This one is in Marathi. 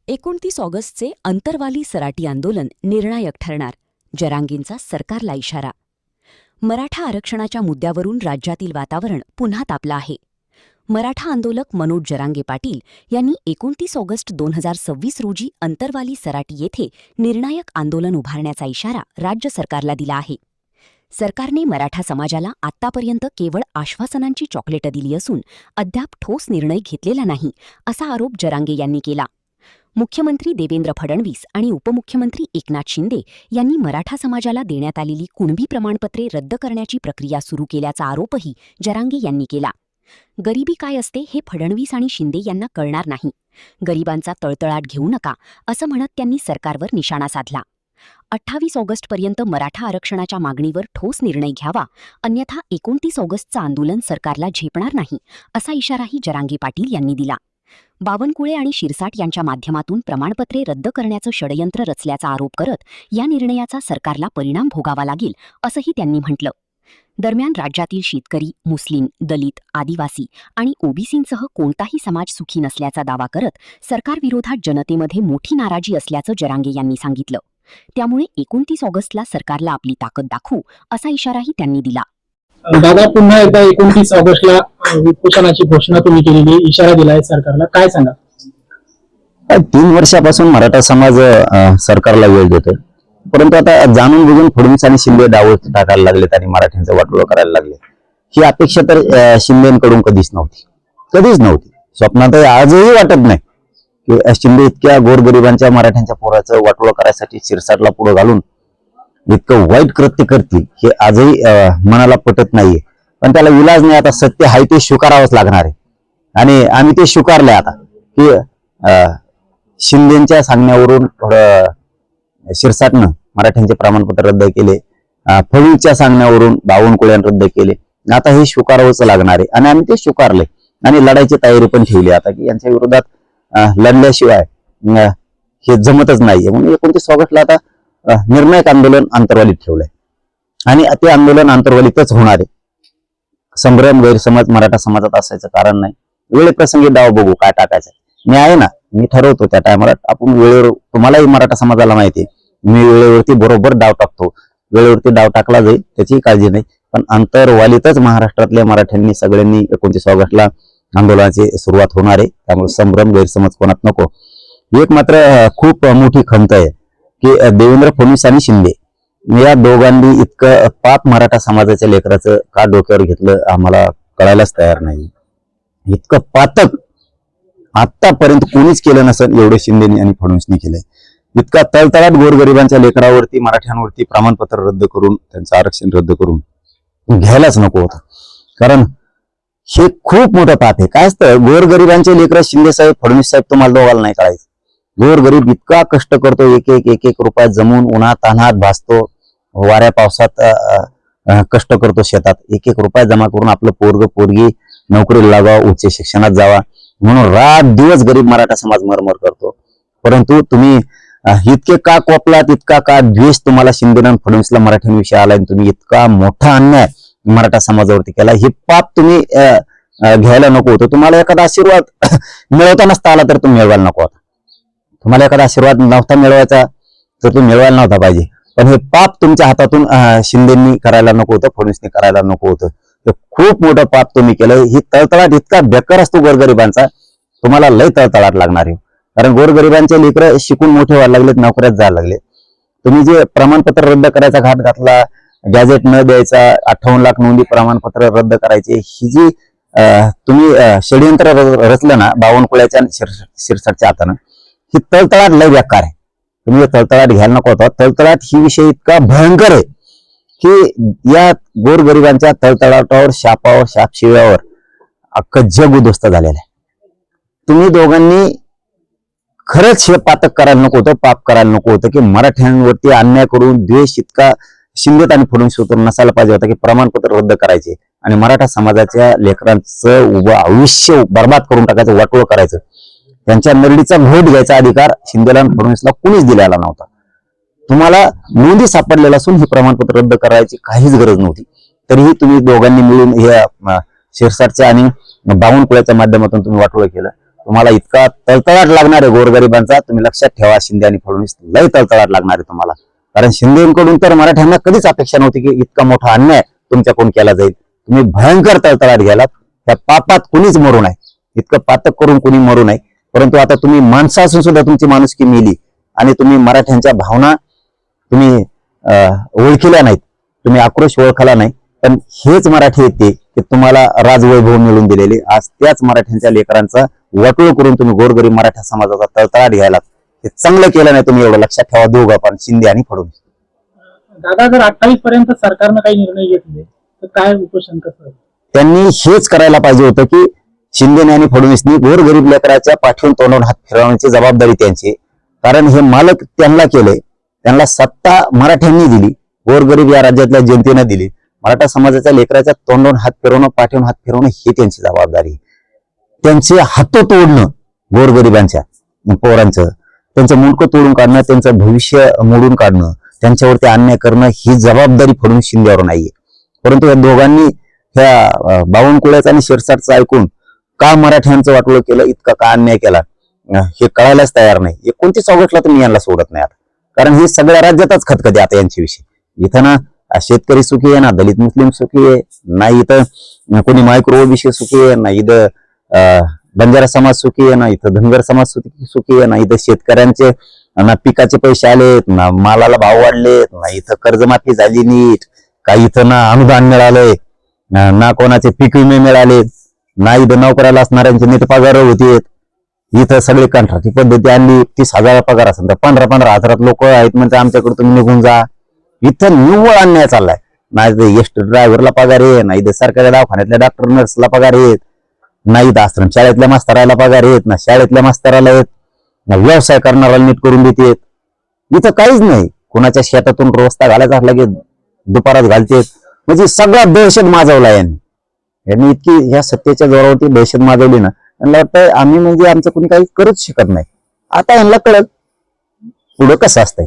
29 ऑगस्टचे अंतरवाली सराटी आंदोलन निर्णायक ठरणार, जरांगेंचा सरकारला इशारा. मराठा आरक्षणाच्या मुद्द्यावरून राज्यातील वातावरण पुन्हा तापलं आहे. मराठा आंदोलक मनोज जरांगे पाटील यांनी 29 ऑगस्ट 2026 रोजी अंतरवाली सराटी येथे निर्णायक आंदोलन उभारण्याचा इशारा राज्य सरकारला दिला आहे. सरकारने मराठा समाजाला आत्तापर्यंत केवळ आश्वासनांची चॉकलेटं दिली असून अद्याप ठोस निर्णय घेतलेला नाही, असा आरोप जरांगे यांनी केला. मुख्यमंत्री देवेंद्र फडणवीस आणि उपमुख्यमंत्री एकनाथ शिंदे यांनी मराठा समाजाला देण्यात आलेली कुणबी प्रमाणपत्रे रद्द करण्याची प्रक्रिया सुरू केल्याचा आरोपही जरांगे यांनी केला. गरिबी काय असते हे फडणवीस आणि शिंदे यांना कळणार नाही. गरिबांचा तळतळाट घेऊ नका, असं म्हणत त्यांनी सरकारवर निशाणा साधला. 28 ऑगस्टपर्यंत मराठा आरक्षणाच्या मागणीवर ठोस निर्णय घ्यावा, अन्यथा 29 ऑगस्टचं आंदोलन सरकारला झेपणार नाही, असा इशाराही जरांगे पाटील यांनी दिला. बावनकुळे आणि शिरसाट यांच्या माध्यमातून प्रमाणपत्रे रद्द करण्याचं षडयंत्र रचल्याचा आरोप करत या निर्णयाचा सरकारला परिणाम भोगावा लागेल, असंही त्यांनी म्हटलं. दरम्यान राज्यातील शेतकरी, मुस्लिम, दलित, आदिवासी आणि ओबीसींसह कोणताही समाज सुखी नसल्याचा दावा करत सरकारविरोधात जनतेमध्ये मोठी नाराजी असल्याचं जरांगे यांनी सांगितलं. त्यामुळे 29 ऑगस्टला सरकारला आपली ताकद दाखवू, असा इशाराही त्यांनी दिला. दादा, पुन्हा एकदा 29 ऑगस्टला उपोषणाची घोषणा तुम्ही केलेली, इशारा दिलाय सरकारला, काय सांगा? 3 वर्षापासून मराठा समाज सरकारला वेळ देतोय, परंतु आता जाणून बुजून फडणवीस आणि शिंदे डावळ टाकायला लागलेत आणि मराठ्यांचं वाटोळं करायला लागले. ही अपेक्षा तर शिंदेकडून कधीच नव्हती. स्वप्नात आजही वाटत नाही की शिंदे इतक्या गोरगरिबांच्या मराठ्यांच्या पोराचं वाटोळं करायसाठी शिरसाटला पुढे घालून इतकं वाईट कृत्य करतील हे आजही मनाला पटत नाहीये. पण त्याला विलाज नाही, आता सत्य आहे ते स्वीकारावंच लागणार आहे आणि आम्ही ते स्वीकारले आता की शिंदेच्या सांगण्यावरून थोडं शिरसाटनं मराठ्यांचे प्रमाणपत्र रद्द केले, फडणवीसच्या सांगण्यावरून बावनकुळ्यांनी रद्द केले. आता हे स्वीकारावंच लागणार आहे आणि आम्ही ते स्वीकारले आणि लढायची तयारी पण ठेवली आता की यांच्या विरोधात लढल्याशिवाय हे जमतच नाहीये. म्हणून 29 ऑगस्टला आता निर्णायक आंदोलन अंतरवालीत ठेवलंय आणि ते आंदोलन अंतरवालीतच होणार आहे. संभ्रम गैरसमज मराठा समाजात असायचं कारण नाही. वेळेप्रसंगी डाव बघू काय टाकायचं. मी आहे ना, मी ठरवतो त्या टायमाला. आपण वेळेवर, तुम्हालाही मराठा समाजाला माहिती आहे, मी वेळेवरती बरोबर डाव टाकतो. वेळेवरती डाव टाकला जाईल त्याची काळजी नाही, पण अंतरवालीतच महाराष्ट्रातल्या मराठ्यांनी सगळ्यांनी 29 ऑगस्टला आंदोलनाची सुरुवात होणार आहे. त्यामुळे संभ्रम गैरसमज कोणात नको. एक मात्र खूप मोठी खंत आहे की देवेंद्र फडणवीस आणि शिंदे या दोघांनी इतकं पाप मराठा समाजाच्या लेकराचं का डोक्यावर घेतलं आम्हाला कळायलाच तयार नाही. इतकं पातक आतापर्यंत कोणीच केलं नसेल एवढं शिंदेनी आणि फडणवीसनी केलंय. इतका तळतळाट गोरगरिबांच्या लेकरावरती, मराठ्यांवरती प्रमाणपत्र रद्द करून, त्यांचं आरक्षण रद्द करून घ्यायलाच नको होतं. कारण हे खूप मोठं पाप आहे. काय असतं, गोरगरिबांचे लेकर शिंदे साहेब, फडणवीस साहेब तुम्हाला दोघांना नाही कळायचं. गोरगरीब इतका कष्ट करतो, एक रुपया जमून उन्हात तान्हात भासतो, वाऱ्या पावसात कष्ट करतो, शेतात एक रुपया जमा करून आपलं पोरग पोरगी नोकरीला लागावं, उच्च शिक्षणात जावा म्हणून रात दिवस गरीब मराठा समाज मरमर करतो. परंतु तुम्ही इतके का कोपलात, इतका का द्वेष तुम्हाला शिंदे आणि फडणवीसला मराठ्यांविषयी आला, तुम्ही इतका मोठा अन्याय मराठा समाजावरती केला. हे पाप तुम्ही घ्यायला नको होतं. तुम्हाला एखादा आशीर्वाद मिळवता नसता आला तर तुम्ही मिळवायला नको होता. तुम्हाला एखादा आशीर्वाद नव्हता मिळवायचा तर तुम्ही मिळवायला नव्हता पाहिजे. पण हे पाप तुमच्या हातातून शिंदेंनी करायला नको होतं, फडणवीसनी करायला नको होतं. हे खूप मोठं पाप तुम्ही केलं. ही तळतळाट इतका बेकार असतो गोरगरिबांचा, तुम्हाला लय तळतळाट लागणार आहे. कारण गोरगरिबांचे लेकरं शिकून मोठे व्हायला लागलेत, नोकऱ्यात जायला लागले. तुम्ही जे प्रमाणपत्र रद्द करायचा घाट घातला, गॅजेट न द्यायचा, 58 लाख नोंदी प्रमाणपत्र रद्द करायचे, ही जी तुम्ही षडयंत्र रचलं ना बावनकुळ्याच्या शिरसाटच्या हातानं, ही तळतळाट लय बेकार आहे. तुम्ही तळतळाट घ्यायला नको होता. तळतळाट ही विषय इतका भयंकर आहे की या गोरगरिबांच्या तळतळाटावर, शापावर, शापशिव्यावर अख्खं जग उद्ध्वस्त झालेलं आहे. तुम्ही दोघांनी खरंच हे पातक करायला नको होतं, पाप करायला नको होतं की मराठ्यांवरती अन्याय करून द्वेष इतका शिंदेत आणि फडणवीस होतं नसायला पाहिजे होता की प्रमाणपत्र रद्द करायचे आणि मराठा समाजाच्या लेकरांचं उभं आयुष्य बर्बाद करून टाकायचं, वाटोळं करायचं. त्यांच्या नरडीचा घोट घ्यायचा अधिकार शिंदेला आणि फडणवीसला कुणीच दिलेला नव्हता. तुम्हाला नोंदी सापडलेला असून हे प्रमाणपत्र रद्द करायची काहीच गरज नव्हती. तरीही तुम्ही दोघांनी मिळून हे शिरसाटच्या आणि बावनकुळ्याच्या माध्यमातून तुम्ही वाटोळं केलं. तुम्हाला इतका तळतळाट लागणार आहे गोरगरिबांचा, तुम्ही लक्षात ठेवा. शिंदे आणि फडणवीस लय तळतळाट लागणार आहे तुम्हाला. कारण शिंदेकडून तर मराठ्यांना कधीच अपेक्षा नव्हती की इतका मोठा अन्याय तुमच्याकडून केला जाईल. तुम्ही भयंकर तळतळाट घ्यालात. त्या पापात कुणीच मरू नये, इतकं पातक करून कुणी मरू नये. परंतु आता तुम्ही माणसं असून सुद्धा तुमची माणुसकी मेली आणि तुम्ही मराठ्यांच्या भावना तुम्ही ओळखल्या नाहीत, तुम्ही आक्रोश ओळखला नाही. पण हेच मराठी येते की तुम्हाला राजवैभव मिळून दिलेले, आज त्याच मराठ्यांच्या लेकरांचा वाटोळ करून तुम्ही गोरगरीब मराठा समाजाचा तळतळाट घ्यायला हे चांगलं केलं नाही. तुम्ही एवढं लक्षात ठेवा, दोघं पण, शिंदे आणि फडणवीस. दादा, जर 28 पर्यंत सरकारनं काही निर्णय घेतले तर काय उपोषण कसं? त्यांनी हेच करायला पाहिजे होतं की शिंदेने आणि फडणवीसनी गोरगरीब लेकराच्या पाठवून तोंडावून हात फिरवण्याची जबाबदारी त्यांची. कारण हे मालक त्यांना केले, त्यांना सत्ता मराठ्यांनी दिली, गोरगरीब या राज्यातल्या जनतेनं दिली. मराठा समाजाच्या लेकराच्या तोंडावून हात फिरवणं, पाठवून हात फिरवणं ही त्यांची जबाबदारी. त्यांचे हात तोडणं, गोरगरिबांच्या पोरांचं त्यांचं मुंडकं तोडून काढणं, त्यांचं भविष्य मोडून काढणं, त्यांच्यावरती अन्याय करणं ही जबाबदारी फडणवीस शिंदेवर नाहीये. परंतु या दोघांनी ह्या बावनकुळ्याचं आणि शिरसाटचं ऐकून का मराठ्यांचं वाटोळं केलं, इतका का अन्याय केला हे कळायलाच तयार नाही. 29 ऑगस्टला तुम्ही यांना सोडत नाही आता. कारण ही सगळ्या राज्यातच खतखते आता यांच्याविषयी. इथं ना शेतकरी सुखी आहे, ना दलित मुस्लिम सुखी आहे, ना इथं कोणी मायक्रो ओबीसी सुखी आहे, ना इथं बंजारा समाज सुखी आहे, ना इथं धनगर समाज सुखी आहे, ना इथं शेतकऱ्यांचे ना पिकाचे पैसे आलेत, ना मालाला भाव वाढलेत, ना इथं कर्जमाफी झाली नीट, का इथं ना अनुदान मिळालंय, ना कोणाचे पीक विमे मिळालेत, ना इथं नोकऱ्याला असणाऱ्यांचे नीट पगार होते. इथं सगळी कंत्राटी पद्धती आणली. 30,000 पगार असेल तर 15,000 लोक आहेत म्हणजे आमच्याकडे तुम्ही निघून जा. इथं निव्वळ अन्याय चाललाय. ना इथं एसटी ड्रायव्हरला पगार आहे, ना इथं सरकारी दवाखान्यातल्या डॉक्टर नर्सला पगार आहेत, ना इथं आश्रम शाळेतल्या मास्तराला पगार आहेत, ना शाळेतल्या मास्तराला आहेत, ना व्यवसाय करणाऱ्याला नीट करून देतात. इथं काहीच नाही. कोणाच्या शेतातून रस्ता घालायचा असला की दुपारात घालतेत. म्हणजे सगळा दहशत माजवला यांनी इतकी ह्या सत्तेच्या जोरावरती दहशत माजवली ना, त्यांना वाटतं आम्ही म्हणजे आमचं कोणी काही करूच शकत नाही. आता यांना कळत पुढं कसं असतंय.